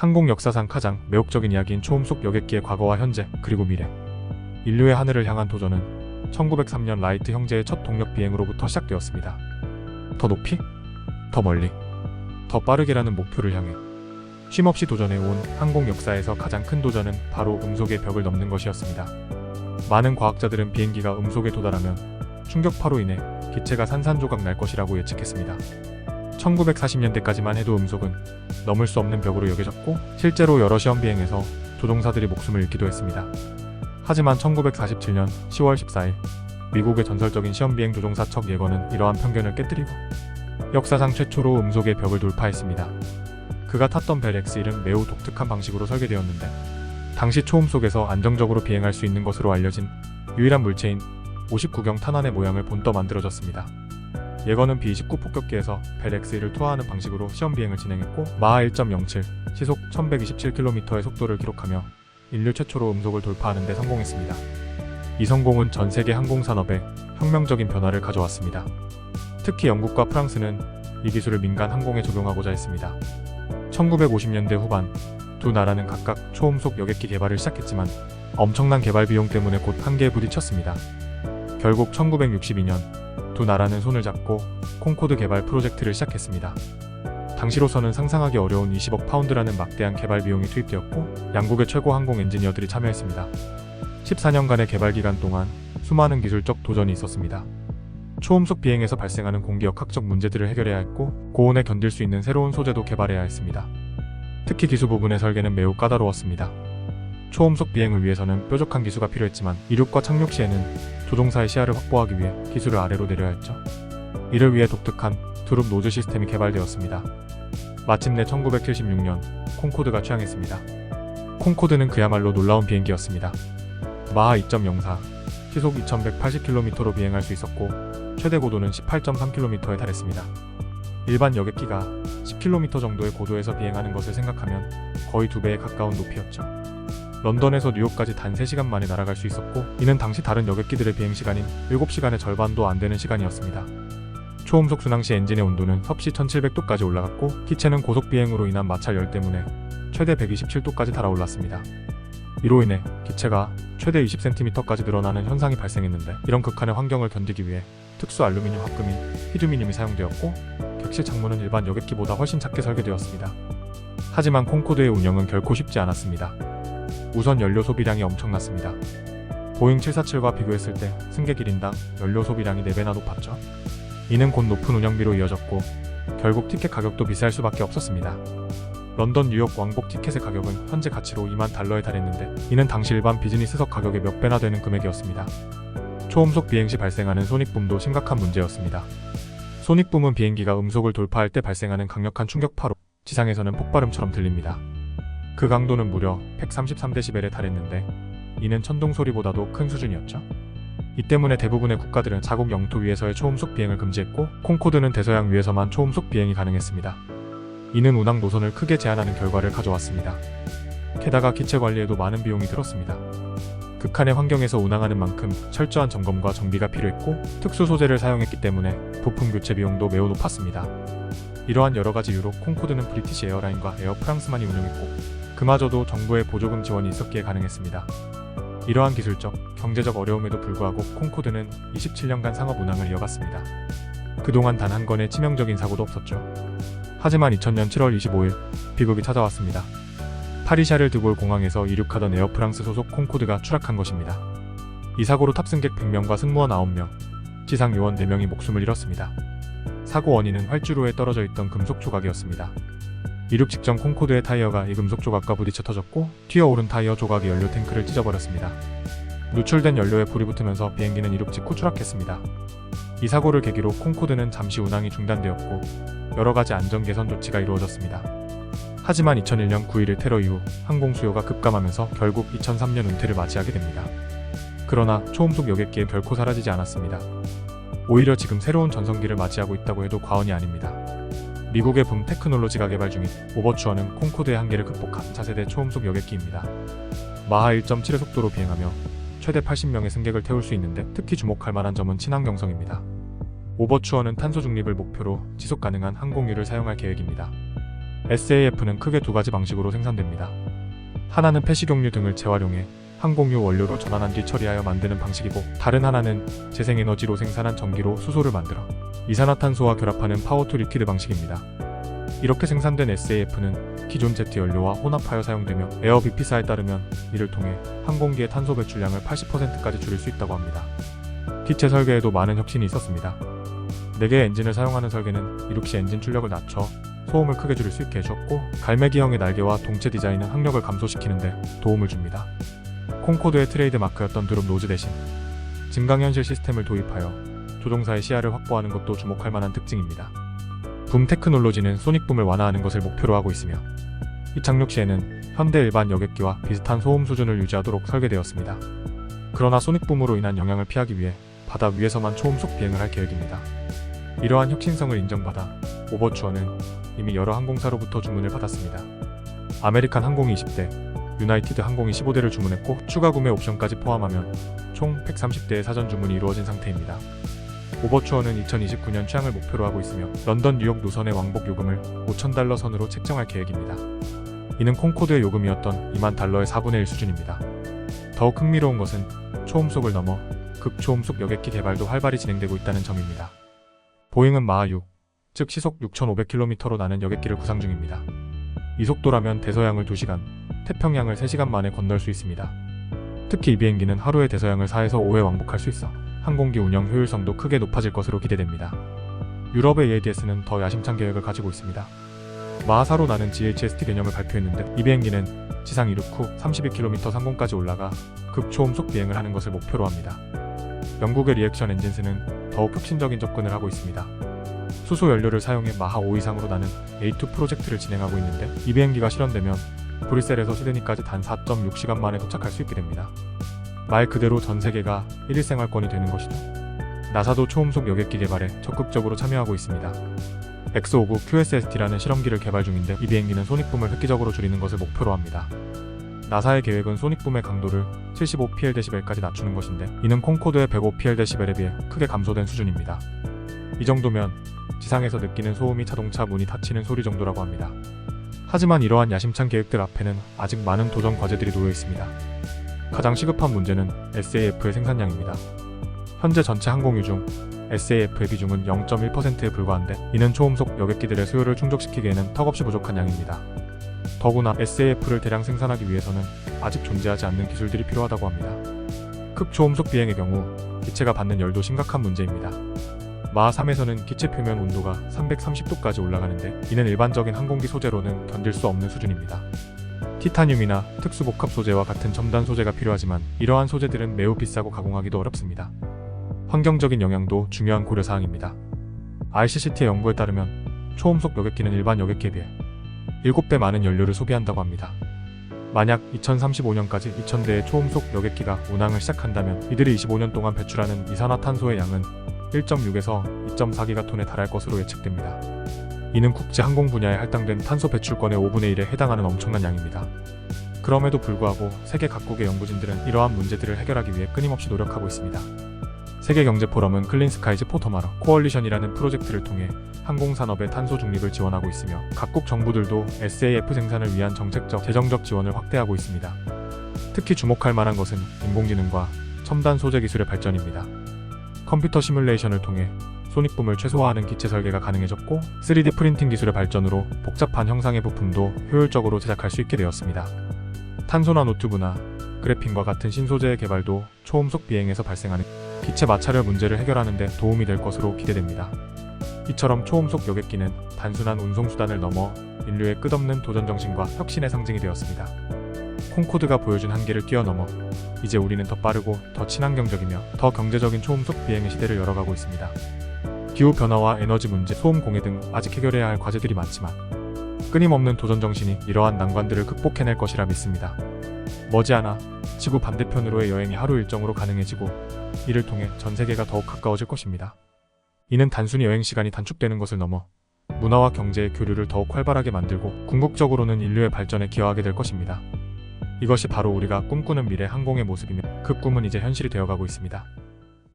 항공 역사상 가장 매혹적인 이야기인 초음속 여객기의 과거와 현재 그리고 미래. 인류의 하늘을 향한 도전은 1903년 라이트 형제의 첫 동력 비행으로부터 시작되었습니다. 더 높이, 더 멀리, 더 빠르게라는 목표를 향해 쉼없이 도전해온 항공 역사에서 가장 큰 도전은 바로 음속의 벽을 넘는 것이었습니다. 많은 과학자들은 비행기가 음속에 도달하면 충격파로 인해 기체가 산산조각 날 것이라고 예측했습니다. 1940년대까지만 해도 음속은 넘을 수 없는 벽으로 여겨졌고 실제로 여러 시험 비행에서 조종사들이 목숨을 잃기도 했습니다. 하지만 1947년 10월 14일 미국의 전설적인 시험비행 조종사 척 예거는 이러한 편견을 깨뜨리고 역사상 최초로 음속의 벽을 돌파했습니다. 그가 탔던 벨 X1은 매우 독특한 방식으로 설계되었는데 당시 초음속에서 안정적으로 비행할 수 있는 것으로 알려진 유일한 물체인 59경 탄환의 모양을 본떠 만들어졌습니다. 예거는 B-29 폭격기에서 벨 X1을 투하하는 방식으로 시험비행을 진행했고 마하 1.07, 시속 1127km의 속도를 기록하며 인류 최초로 음속을 돌파하는 데 성공했습니다. 이 성공은 전 세계 항공산업에 혁명적인 변화를 가져왔습니다. 특히 영국과 프랑스는 이 기술을 민간 항공에 적용하고자 했습니다. 1950년대 후반 두 나라는 각각 초음속 여객기 개발을 시작했지만 엄청난 개발 비용 때문에 곧 한계에 부딪혔습니다. 결국 1962년 두 나라는 손을 잡고 콩코드 개발 프로젝트를 시작했습니다. 당시로서는 상상하기 어려운 20억 파운드라는 막대한 개발 비용이 투입되었고 양국의 최고 항공 엔지니어들이 참여했습니다. 14년간의 개발 기간 동안 수많은 기술적 도전이 있었습니다. 초음속 비행에서 발생하는 공기역학적 문제들을 해결해야 했고 고온에 견딜 수 있는 새로운 소재도 개발해야 했습니다. 특히 기수 부분의 설계는 매우 까다로웠습니다. 초음속 비행을 위해서는 뾰족한 기수가 필요했지만 이륙과 착륙 시에는 조종사의 시야를 확보하기 위해 기수를 아래로 내려야 했죠. 이를 위해 독특한 드룹 노즈 시스템이 개발되었습니다. 마침내 1976년 콩코드가 취항했습니다. 콩코드는 그야말로 놀라운 비행기였습니다. 마하 2.04, 시속 2180km로 비행할 수 있었고 최대 고도는 18.3km에 달했습니다. 일반 여객기가 10km 정도의 고도에서 비행하는 것을 생각하면 거의 2배에 가까운 높이였죠. 런던에서 뉴욕까지 단 3시간 만에 날아갈 수 있었고 이는 당시 다른 여객기들의 비행시간인 7시간의 절반도 안 되는 시간이었습니다. 초음속 순항 시 엔진의 온도는 섭씨 1700도까지 올라갔고 기체는 고속 비행으로 인한 마찰 열 때문에 최대 127도까지 달아올랐습니다. 이로 인해 기체가 최대 20cm까지 늘어나는 현상이 발생했는데 이런 극한의 환경을 견디기 위해 특수 알루미늄 합금인 히듐이늄이 사용되었고 객실 창문은 일반 여객기보다 훨씬 작게 설계되었습니다. 하지만 콩코드의 운영은 결코 쉽지 않았습니다. 우선 연료 소비량이 엄청났습니다. 보잉 747과 비교했을 때 승객 1인당 연료 소비량이 4배나 높았죠. 이는 곧 높은 운영비로 이어졌고 결국 티켓 가격도 비쌀 수밖에 없었습니다. 런던 뉴욕 왕복 티켓의 가격은 현재 가치로 2만 달러에 달했는데 이는 당시 일반 비즈니스석 가격의 몇 배나 되는 금액이었습니다. 초음속 비행 시 발생하는 소닉붐도 심각한 문제였습니다. 소닉붐은 비행기가 음속을 돌파할 때 발생하는 강력한 충격파로 지상에서는 폭발음처럼 들립니다. 그 강도는 무려 133dB에 달했는데 이는 천둥 소리보다도 큰 수준이었죠. 이 때문에 대부분의 국가들은 자국 영토 위에서의 초음속 비행을 금지했고 콩코드는 대서양 위에서만 초음속 비행이 가능했습니다. 이는 운항 노선을 크게 제한하는 결과를 가져왔습니다. 게다가 기체 관리에도 많은 비용이 들었습니다. 극한의 환경에서 운항하는 만큼 철저한 점검과 정비가 필요했고 특수 소재를 사용했기 때문에 부품 교체 비용도 매우 높았습니다. 이러한 여러가지 이유로 콩코드는 브리티시 에어라인과 에어 프랑스만이 운영했고 그마저도 정부의 보조금 지원이 있었기에 가능했습니다. 이러한 기술적, 경제적 어려움에도 불구하고 콩코드는 27년간 상업 운항을 이어갔습니다. 그동안 단 한 건의 치명적인 사고도 없었죠. 하지만 2000년 7월 25일 비극이 찾아왔습니다. 파리 샤를 드골 공항에서 이륙하던 에어프랑스 소속 콩코드가 추락한 것입니다. 이 사고로 탑승객 100명과 승무원 9명, 지상 요원 4명이 목숨을 잃었습니다. 사고 원인은 활주로에 떨어져 있던 금속 조각이었습니다. 이륙 직전 콩코드의 타이어가 이 금속 조각과 부딪혀 터졌고 튀어오른 타이어 조각이 연료 탱크를 찢어버렸습니다. 누출된 연료에 불이 붙으면서 비행기는 이륙 직후 추락했습니다. 이 사고를 계기로 콩코드는 잠시 운항이 중단되었고 여러가지 안전 개선 조치가 이루어졌습니다. 하지만 2001년 9.11 테러 이후 항공 수요가 급감하면서 결국 2003년 은퇴를 맞이하게 됩니다. 그러나 초음속 여객기에 결코 사라지지 않았습니다. 오히려 지금 새로운 전성기를 맞이하고 있다고 해도 과언이 아닙니다. 미국의 붐 테크놀로지가 개발 중인 오버추어는 콩코드의 한계를 극복한 차세대 초음속 여객기입니다. 마하 1.7의 속도로 비행하며 최대 80명의 승객을 태울 수 있는데 특히 주목할 만한 점은 친환경성입니다. 오버추어는 탄소 중립을 목표로 지속 가능한 항공유를 사용할 계획입니다. SAF는 크게 두 가지 방식으로 생산됩니다. 하나는 폐식용유 등을 재활용해 항공유 원료로 전환한 뒤 처리하여 만드는 방식이고, 다른 하나는 재생에너지로 생산한 전기로 수소를 만들어 이산화탄소와 결합하는 파워-투-리퀴드 방식입니다. 이렇게 생산된 SAF는 기존 제트 연료와 혼합하여 사용되며, 에어 BP사에 따르면 이를 통해 항공기의 탄소 배출량을 80%까지 줄일 수 있다고 합니다. 기체 설계에도 많은 혁신이 있었습니다. 4개의 엔진을 사용하는 설계는 이륙 시 엔진 출력을 낮춰 소음을 크게 줄일 수 있게 해주었고, 갈매기형의 날개와 동체 디자인은 항력을 감소시키는 데 도움을 줍니다. 콩코드의 트레이드 마크였던 드롭 노즈 대신 증강현실 시스템을 도입하여 조종사의 시야를 확보하는 것도 주목할 만한 특징입니다. 붐 테크놀로지는 소닉붐을 완화하는 것을 목표로 하고 있으며, 이착륙 시에는 현대 일반 여객기와 비슷한 소음 수준을 유지하도록 설계되었습니다. 그러나 소닉붐으로 인한 영향을 피하기 위해 바다 위에서만 초음속 비행을 할 계획입니다. 이러한 혁신성을 인정받아 오버추어는 이미 여러 항공사로부터 주문을 받았습니다. 아메리칸 항공이 20대, 유나이티드 항공이 15대를 주문했고, 추가 구매 옵션까지 포함하면 총 130대의 사전 주문이 이루어진 상태입니다. 오버추어는 2029년 취항을 목표로 하고 있으며, 런던 뉴욕 노선의 왕복 요금을 $5,000 선으로 책정할 계획입니다. 이는 콩코드의 요금이었던 $20,000의 4분의 1 수준입니다. 더욱 흥미로운 것은 초음속을 넘어 극초음속 여객기 개발도 활발히 진행되고 있다는 점입니다. 보잉은 마하 6, 즉 시속 6,500km로 나는 여객기를 구상 중입니다. 이 속도라면 대서양을 2시간, 태평양을 3시간 만에 건널 수 있습니다. 특히 이 비행기는 하루에 대서양을 4에서 5회 왕복할 수 있어 항공기 운영 효율성도 크게 높아질 것으로 기대됩니다. 유럽의 EADS는 더 야심찬 계획을 가지고 있습니다. 마하 4로 나는 GHST 개념을 발표했는데, 이 비행기는 지상 이륙 후 32km 상공까지 올라가 극초음속 비행을 하는 것을 목표로 합니다. 영국의 리액션 엔진스는 더욱 혁신적인 접근을 하고 있습니다. 수소 연료를 사용해 마하 5 이상으로 나는 A2 프로젝트를 진행하고 있는데, 이 비행기가 실현되면 브뤼셀에서 시드니까지 단 4.6시간 만에 도착할 수 있게 됩니다. 말 그대로 전 세계가 1일 생활권이 되는 것이죠. 나사도 초음속 여객기 개발에 적극적으로 참여하고 있습니다. X59 QSST라는 실험기를 개발 중인데, 이 비행기는 소닉붐을 획기적으로 줄이는 것을 목표로 합니다. 나사의 계획은 소닉붐의 강도를 75pl/dB까지 낮추는 것인데, 이는 콩코드의 105pl/dB에 비해 크게 감소된 수준입니다. 이 정도면 지상에서 느끼는 소음이 자동차 문이 닫히는 소리 정도라고 합니다. 하지만 이러한 야심찬 계획들 앞에는 아직 많은 도전 과제들이 놓여 있습니다. 가장 시급한 문제는 SAF의 생산량입니다. 현재 전체 항공유 중 SAF의 비중은 0.1%에 불과한데, 이는 초음속 여객기들의 수요를 충족시키기에는 턱없이 부족한 양입니다. 더구나 SAF를 대량 생산하기 위해서는 아직 존재하지 않는 기술들이 필요하다고 합니다. 극초음속 비행의 경우 기체가 받는 열도 심각한 문제입니다. 마하 3에서는 기체 표면 온도가 330도까지 올라가는데, 이는 일반적인 항공기 소재로는 견딜 수 없는 수준입니다. 티타늄이나 특수복합 소재와 같은 첨단 소재가 필요하지만, 이러한 소재들은 매우 비싸고 가공하기도 어렵습니다. 환경적인 영향도 중요한 고려사항입니다. RCCT의 연구에 따르면 초음속 여객기는 일반 여객기에 비해 7배 많은 연료를 소비한다고 합니다. 만약 2035년까지 2,000대의 초음속 여객기가 운항을 시작한다면 이들이 25년 동안 배출하는 이산화탄소의 양은 1.6에서 2.4기가톤에 달할 것으로 예측됩니다. 이는 국제 항공 분야에 할당된 탄소 배출권의 5분의 1에 해당하는 엄청난 양입니다. 그럼에도 불구하고 세계 각국의 연구진들은 이러한 문제들을 해결하기 위해 끊임없이 노력하고 있습니다. 세계경제포럼은 클린스카이즈 포터마러 코얼리션이라는 프로젝트를 통해 항공산업의 탄소 중립을 지원하고 있으며, 각국 정부들도 SAF 생산을 위한 정책적, 재정적 지원을 확대하고 있습니다. 특히 주목할 만한 것은 인공지능과 첨단 소재 기술의 발전입니다. 컴퓨터 시뮬레이션을 통해 소닉붐을 최소화하는 기체 설계가 가능해졌고, 3D 프린팅 기술의 발전으로 복잡한 형상의 부품도 효율적으로 제작할 수 있게 되었습니다. 탄소나 노튜브나 그래핀과 같은 신소재의 개발도 초음속 비행에서 발생하는 기체 마찰열 문제를 해결하는 데 도움이 될 것으로 기대됩니다. 이처럼 초음속 여객기는 단순한 운송수단을 넘어 인류의 끝없는 도전정신과 혁신의 상징이 되었습니다. 콩코드가 보여준 한계를 뛰어넘어 이제 우리는 더 빠르고 더 친환경적이며 더 경제적인 초음속 비행의 시대를 열어가고 있습니다. 기후변화와 에너지 문제, 소음 공해 등 아직 해결해야 할 과제들이 많지만, 끊임없는 도전정신이 이러한 난관들을 극복해낼 것이라 믿습니다. 머지않아 지구 반대편으로의 여행이 하루 일정으로 가능해지고, 이를 통해 전 세계가 더욱 가까워질 것입니다. 이는 단순히 여행 시간이 단축되는 것을 넘어 문화와 경제의 교류를 더욱 활발하게 만들고, 궁극적으로는 인류의 발전에 기여하게 될 것입니다. 이것이 바로 우리가 꿈꾸는 미래 항공의 모습이며, 그 꿈은 이제 현실이 되어가고 있습니다.